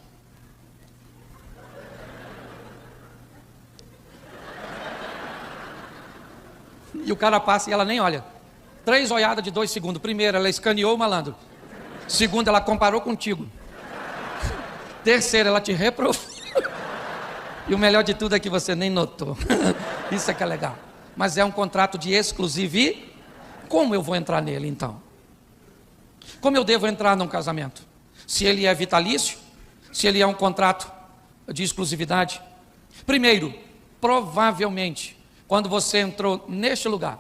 E o cara passa e ela nem olha. 3 olhadas de 2 segundos. Primeiro, ela escaneou o malandro. Segundo, ela comparou contigo. Terceiro, ela te reprovou. E o melhor de tudo é que você nem notou. Isso é que é legal. Mas é um contrato de exclusividade. Como eu vou entrar nele então? Como eu devo entrar num casamento? Se ele é vitalício? Se ele é um contrato de exclusividade? Primeiro, provavelmente, quando você entrou neste lugar,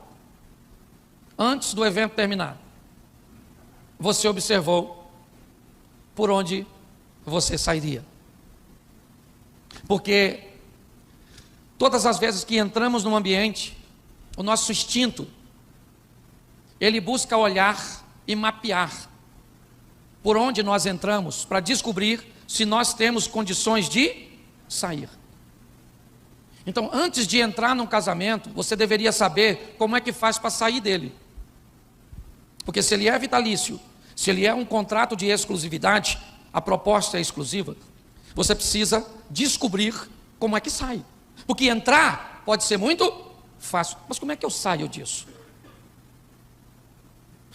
antes do evento terminar, você observou por onde você sairia. Porque todas as vezes que entramos num ambiente, o nosso instinto, ele busca olhar e mapear por onde nós entramos, para descobrir se nós temos condições de sair. Então, antes de entrar num casamento, você deveria saber como é que faz para sair dele. Porque se ele é vitalício, se ele é um contrato de exclusividade, a proposta é exclusiva, você precisa descobrir como é que sai. Porque entrar pode ser muito fácil, mas como é que eu saio disso?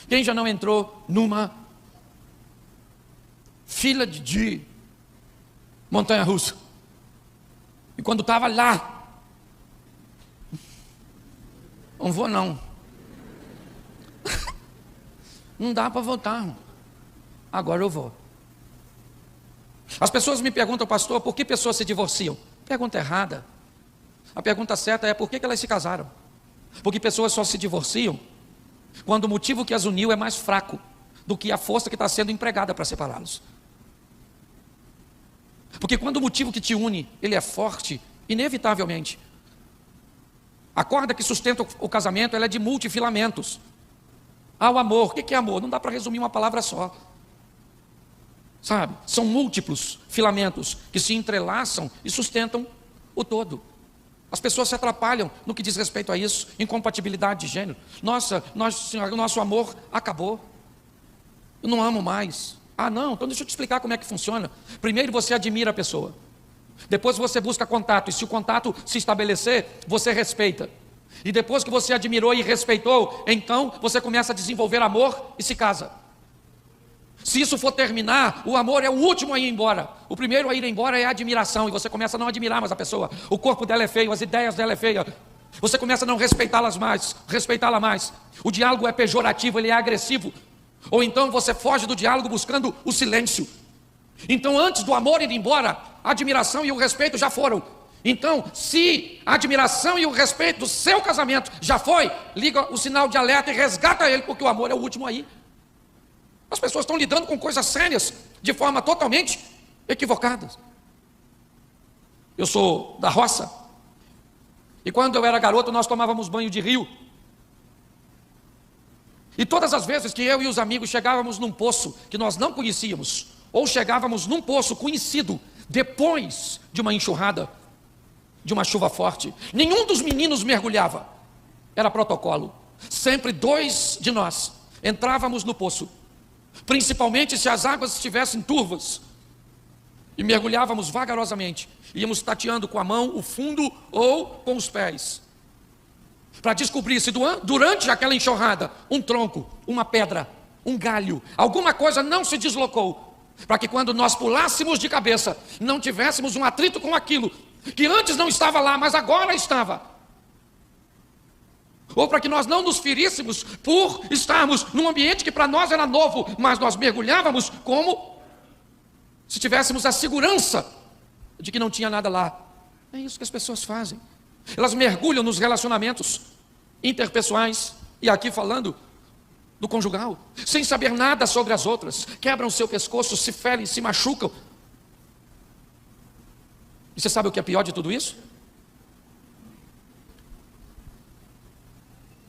Quem já não entrou numa fila de montanha-russa? E quando estava lá, não vou não. Não dá para voltar. Agora eu vou. As pessoas me perguntam, pastor, por que pessoas se divorciam? Pergunta errada. A pergunta certa é por que elas se casaram? Porque pessoas só se divorciam quando o motivo que as uniu é mais fraco do que a força que está sendo empregada para separá-los. Porque quando o motivo que te une, ele é forte, inevitavelmente, a corda que sustenta o casamento, ela é de multifilamentos. O amor, o que é amor? Não dá para resumir uma palavra só. Sabe? São múltiplos filamentos que se entrelaçam e sustentam o todo. As pessoas se atrapalham no que diz respeito a isso, incompatibilidade de gênero. Nossa, o nosso amor acabou. Eu não amo mais. Não, então deixa eu te explicar como é que funciona. Primeiro você admira a pessoa. Depois você busca contato. E se o contato se estabelecer, você respeita. E depois que você admirou e respeitou, então você começa a desenvolver amor e se casa. Se isso for terminar, o amor é o último a ir embora. O primeiro a ir embora é a admiração. E você começa a não admirar mais a pessoa. O corpo dela é feio, as ideias dela é feia. Você começa a não respeitá-la mais. O diálogo é pejorativo, ele é agressivo. Ou então você foge do diálogo buscando o silêncio. Então antes do amor ir embora, a admiração e o respeito já foram. Então, se a admiração e o respeito do seu casamento já foi, liga o sinal de alerta e resgata ele, porque o amor é o último aí. As pessoas estão lidando com coisas sérias de forma totalmente equivocada. Eu sou da roça, e quando eu era garoto nós tomávamos banho de rio. E todas as vezes que eu e os amigos chegávamos num poço que nós não conhecíamos, ou chegávamos num poço conhecido depois de uma enxurrada, de uma chuva forte, nenhum dos meninos mergulhava. Era protocolo. Sempre 2 de nós entrávamos no poço, principalmente se as águas estivessem turvas, e mergulhávamos vagarosamente. Íamos tateando com a mão o fundo ou com os pés, para descobrir se durante aquela enxurrada um tronco, uma pedra, um galho, alguma coisa não se deslocou, para que quando nós pulássemos de cabeça não tivéssemos um atrito com aquilo que antes não estava lá, mas agora estava. Ou para que nós não nos feríssemos por estarmos num ambiente que para nós era novo, mas nós mergulhávamos como se tivéssemos a segurança de que não tinha nada lá. É isso que as pessoas fazem. Elas mergulham nos relacionamentos interpessoais, e aqui falando do conjugal, sem saber nada sobre as outras, quebram o seu pescoço, se ferem, se machucam. E você sabe o que é pior de tudo isso?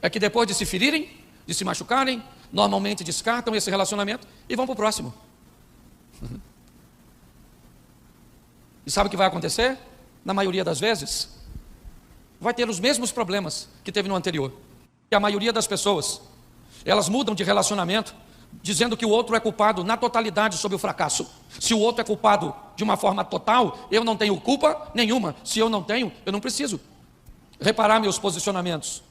É que depois de se ferirem, de se machucarem, normalmente descartam esse relacionamento e vão para o próximo. E sabe o que vai acontecer? Na maioria das vezes, vai ter os mesmos problemas que teve no anterior. E a maioria das pessoas, elas mudam de relacionamento, dizendo que o outro é culpado na totalidade sobre o fracasso. Se o outro é culpado de uma forma total, eu não tenho culpa nenhuma. Se eu não tenho, eu não preciso reparar meus posicionamentos.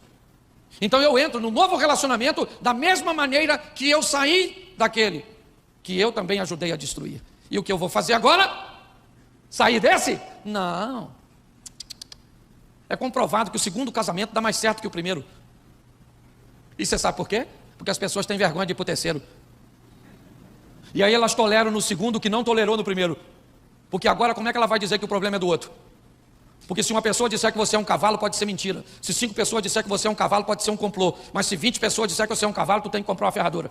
Então eu entro no novo relacionamento da mesma maneira que eu saí daquele que eu também ajudei a destruir. E o que eu vou fazer agora? Sair desse? Não. É comprovado que o segundo casamento dá mais certo que o primeiro. E você sabe por quê? Porque as pessoas têm vergonha de ir para o terceiro. E aí elas toleram no segundo o que não tolerou no primeiro. Porque agora como é que ela vai dizer que o problema é do outro? Porque se uma pessoa disser que você é um cavalo, pode ser mentira. Se 5 pessoas disser que você é um cavalo, pode ser um complô. Mas se 20 pessoas disser que você é um cavalo, tu tem que comprar uma ferradura.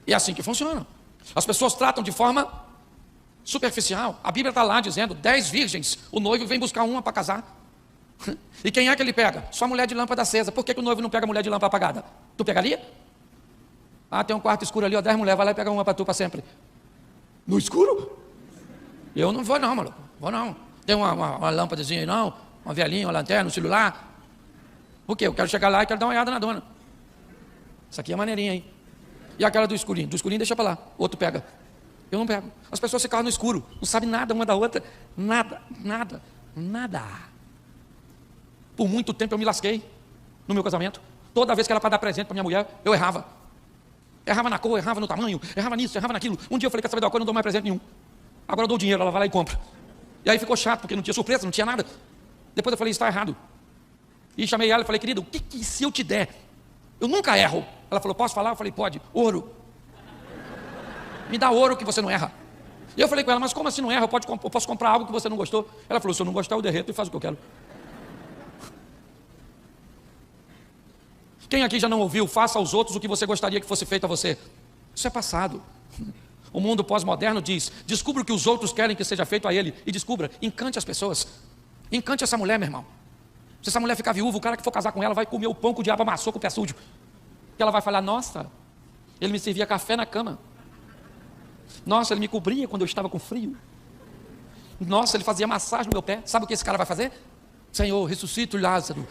E é assim que funciona. As pessoas tratam de forma superficial. A Bíblia está lá dizendo, 10 virgens, o noivo vem buscar uma para casar. E quem é que ele pega? Só mulher de lâmpada acesa. Por que o noivo não pega mulher de lâmpada apagada? Tu pegaria? Ah, tem um quarto escuro ali, ó, 10 mulheres, vai lá e pega uma para tu para sempre. No escuro? Eu não vou não, maluco. Vou não. Tem uma lâmpadazinha aí não, uma velhinha, uma lanterna, um celular. Por quê? Eu quero chegar lá e quero dar uma olhada na dona. Isso aqui é maneirinha, hein? E aquela do escurinho? Do escurinho deixa para lá, o outro pega. Eu não pego. As pessoas ficam no escuro, não sabem nada uma da outra. Nada. Por muito tempo eu me lasquei no meu casamento. Toda vez que era para dar presente para minha mulher, eu errava. Errava na cor, errava no tamanho, errava nisso, errava naquilo. Um dia eu falei, quer saber de uma coisa, eu não dou mais presente nenhum. Agora eu dou dinheiro, ela vai lá e compra. E aí ficou chato, porque não tinha surpresa, não tinha nada. Depois eu falei, está errado. E chamei ela e falei, querida, o que se eu te der? Eu nunca erro. Ela falou, posso falar? Eu falei, pode. Ouro. Me dá ouro que você não erra. E eu falei com ela, mas como assim não erra? Eu posso comprar algo que você não gostou? Ela falou, se eu não gostar, eu derreto e faço o que eu quero. Quem aqui já não ouviu, faça aos outros o que você gostaria que fosse feito a você? Isso é passado. O mundo pós-moderno diz, descubra o que os outros querem que seja feito a ele. E descubra, encante as pessoas. Encante essa mulher, meu irmão. Se essa mulher ficar viúva, o cara que for casar com ela vai comer o pão que o diabo amassou com o pé sujo. Que ela vai falar, nossa, ele me servia café na cama. Nossa, ele me cobria quando eu estava com frio. Nossa, ele fazia massagem no meu pé. Sabe o que esse cara vai fazer? Senhor, ressuscita o Lázaro.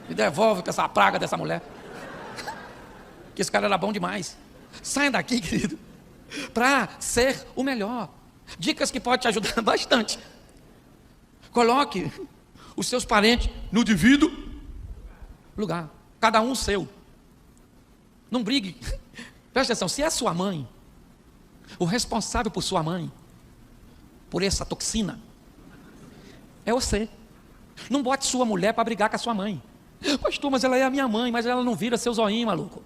Me devolve para essa praga dessa mulher. Que esse cara era bom demais. Saia daqui, querido, para ser o melhor. Dicas que podem te ajudar bastante. Coloque os seus parentes no devido lugar. Cada um o seu. Não brigue. Presta atenção, se é sua mãe, o responsável por sua mãe, por essa toxina, é você. Não bote sua mulher para brigar com a sua mãe. Pastor, mas ela é a minha mãe, mas ela não vira seu zoinho, maluco.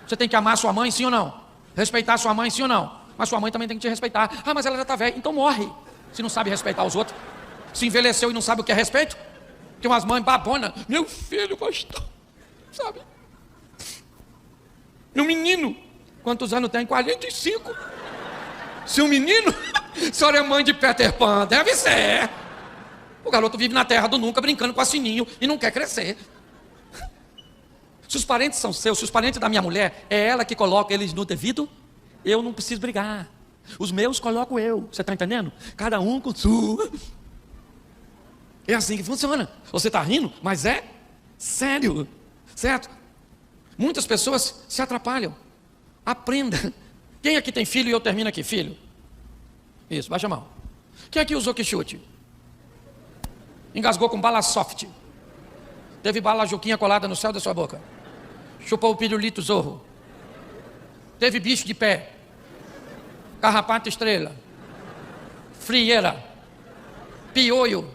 Você tem que amar sua mãe, sim ou não? Respeitar sua mãe, sim ou não? Mas sua mãe também tem que te respeitar. Ah, mas ela já está velha, então morre. Se não sabe respeitar os outros. Se envelheceu e não sabe o que é respeito. Tem umas mães babonas. Meu filho gostou, sabe? Meu menino, quantos anos tem? 45. Seu menino? A senhora é mãe de Peter Pan, deve ser. O garoto vive na terra do nunca, brincando com a sininho e não quer crescer. Se os parentes são seus, se os parentes da minha mulher, é ela que coloca eles no devido, eu não preciso brigar. Os meus coloco eu, você está entendendo? Cada um com sua. É assim que funciona. Você está rindo, mas é sério, certo? Muitas pessoas se atrapalham. Aprenda. Quem aqui tem filho e eu termino aqui? Filho. Isso, baixa a mão. Quem aqui usou que chute? Engasgou com bala soft. Teve bala juquinha colada no céu da sua boca. Chupou o pirulito zorro. Teve bicho de pé. Carrapato estrela. Frieira. Piolho.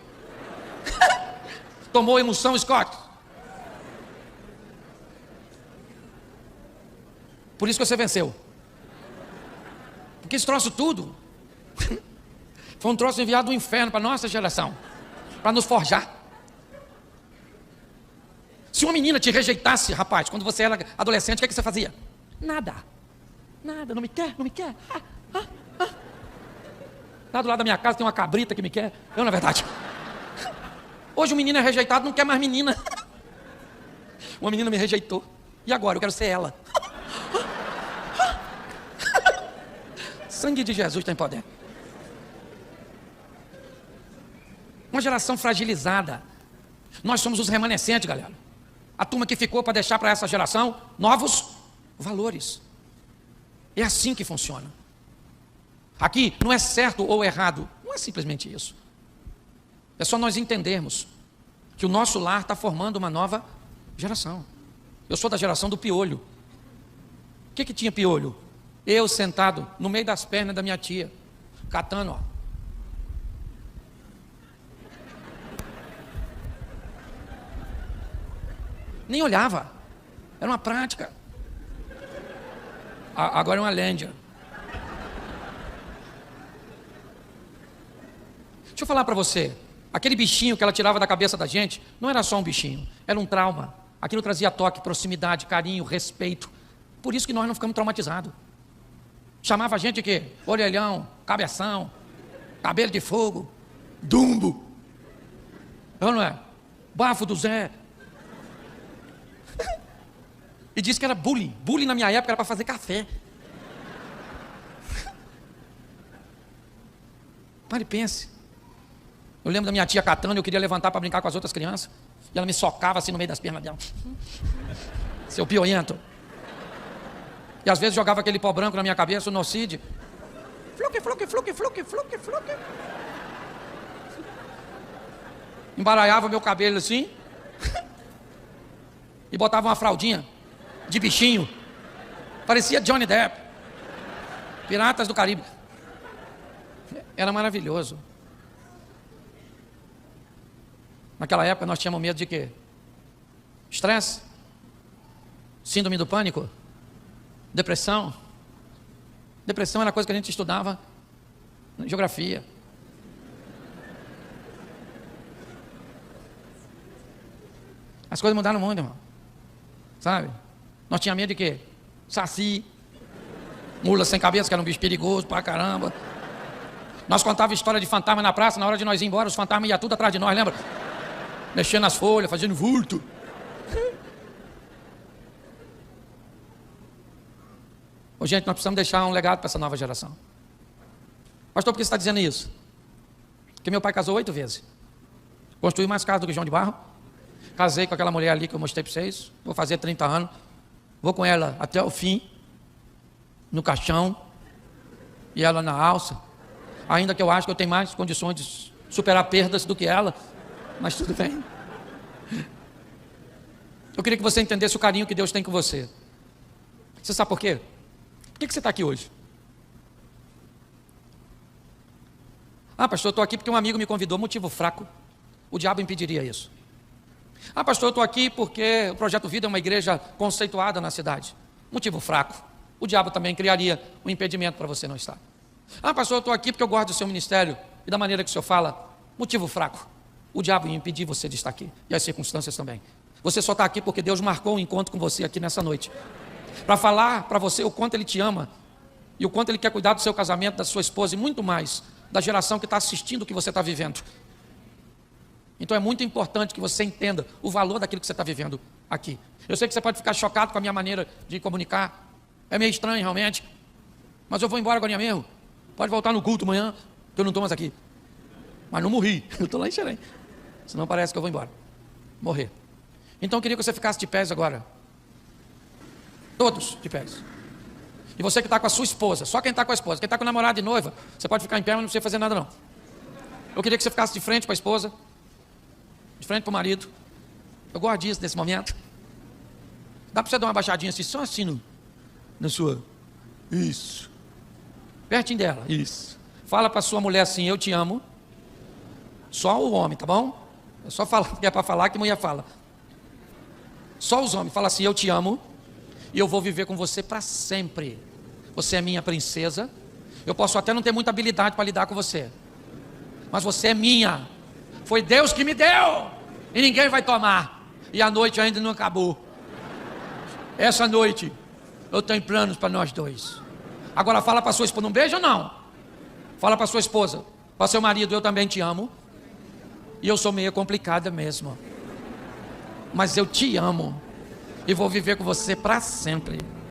Tomou emoção Scott. Por isso que você venceu. Porque esse troço tudo foi um troço enviado do inferno para a nossa geração, para nos forjar. Se uma menina te rejeitasse, rapaz, quando você era adolescente, o que você fazia? Nada, não me quer. Lá do lado da minha casa tem uma cabrita que me quer. Eu, na verdade. Hoje um menino é rejeitado, não quer mais menina. Uma menina me rejeitou. E agora? Eu quero ser ela. Sangue de Jesus tem poder. Uma geração fragilizada. Nós somos os remanescentes, galera. A turma que ficou para deixar para essa geração novos valores. É assim que funciona. Aqui não é certo ou errado. Não é simplesmente isso. É só nós entendermos que o nosso lar está formando uma nova geração. Eu sou da geração do piolho. O que tinha piolho? Eu sentado no meio das pernas da minha tia, catando, ó. Nem olhava. Era uma prática. Agora é uma lenda. Deixa eu falar para você. Aquele bichinho que ela tirava da cabeça da gente, não era só um bichinho, era um trauma. Aquilo trazia toque, proximidade, carinho, respeito. Por isso que nós não ficamos traumatizados. Chamava a gente de quê? Orelhão, cabeção, cabelo de fogo, dumbo. Não é? Bafo do Zé. E disse que era bullying. Bullying na minha época era para fazer café. Pare e pense. Eu lembro da minha tia catando, eu queria levantar para brincar com as outras crianças. E ela me socava assim no meio das pernas dela. Seu pioento. E às vezes jogava aquele pó branco na minha cabeça, o nocide. Fluque. Embaralhava meu cabelo assim. E botava uma fraldinha de bichinho. Parecia Johnny Depp. Piratas do Caribe. Era maravilhoso. Naquela época nós tínhamos medo de quê? Estresse? Síndrome do pânico? Depressão? Depressão era coisa que a gente estudava em geografia. As coisas mudaram muito, irmão. Sabe? Nós tínhamos medo de quê? Saci. Mula sem cabeça, que era um bicho perigoso pra caramba. Nós contávamos história de fantasma na praça, na hora de nós ir embora, os fantasmas iam tudo atrás de nós, lembra? Mexendo nas folhas, fazendo vulto. Ô, gente, nós precisamos deixar um legado para essa nova geração. Pastor, por que você está dizendo isso? Porque meu pai casou 8 vezes. Construiu mais casa do que João de Barro. Casei com aquela mulher ali que eu mostrei para vocês. Vou fazer 30 anos. Vou com ela até o fim. No caixão. E ela na alça. Ainda que eu acho que eu tenho mais condições de superar perdas do que ela. Mas tudo bem. Eu queria que você entendesse o carinho que Deus tem com você. Você sabe por quê? Por que você está aqui hoje? Ah, pastor, eu estou aqui porque um amigo me convidou. Motivo fraco. O diabo impediria isso. Ah, pastor, eu estou aqui porque o Projeto Vida é uma igreja conceituada na cidade. Motivo fraco. o diabo também criaria um impedimento para você não estar. Ah, pastor, eu estou aqui porque eu gosto do seu ministério e da maneira que o senhor fala. Motivo fraco. O diabo ia impedir você de estar aqui, e as circunstâncias também. Você só está aqui porque Deus marcou um encontro com você aqui nessa noite, para falar para você o quanto Ele te ama, e o quanto Ele quer cuidar do seu casamento, da sua esposa, e muito mais, da geração que está assistindo o que você está vivendo. Então é muito importante que você entenda o valor daquilo que você está vivendo aqui. Eu sei que você pode ficar chocado com a minha maneira de comunicar, é meio estranho realmente, mas eu vou embora agora mesmo. Pode voltar no culto amanhã, que eu não estou mais aqui. Mas não morri, eu estou lá em Xerém. Senão parece que eu vou embora. Morrer. Então eu queria que você ficasse de pés agora. Todos de pés. E você que está com a sua esposa, só quem está com a esposa, quem está com o namorado e noiva, você pode ficar em pé, mas não precisa fazer nada não. Eu queria que você ficasse de frente para a esposa, de frente para o marido. Eu gosto disso nesse momento. Dá para você dar uma baixadinha assim, só assim na sua. Isso. Pertinho dela, isso. Fala para sua mulher assim, eu te amo. Só o homem, tá bom? É só falar, que é para falar que mulher fala. Só os homens, fala assim, eu te amo. E eu vou viver com você para sempre. Você é minha princesa. Eu posso até não ter muita habilidade para lidar com você, mas você é minha. Foi Deus que me deu. E ninguém vai tomar. E a noite ainda não acabou. Essa noite eu tenho planos para nós dois. Agora fala para sua esposa, não beija não. Fala para sua esposa, para seu marido, eu também te amo. E eu sou meio complicada mesmo, mas eu te amo. E vou viver com você para sempre.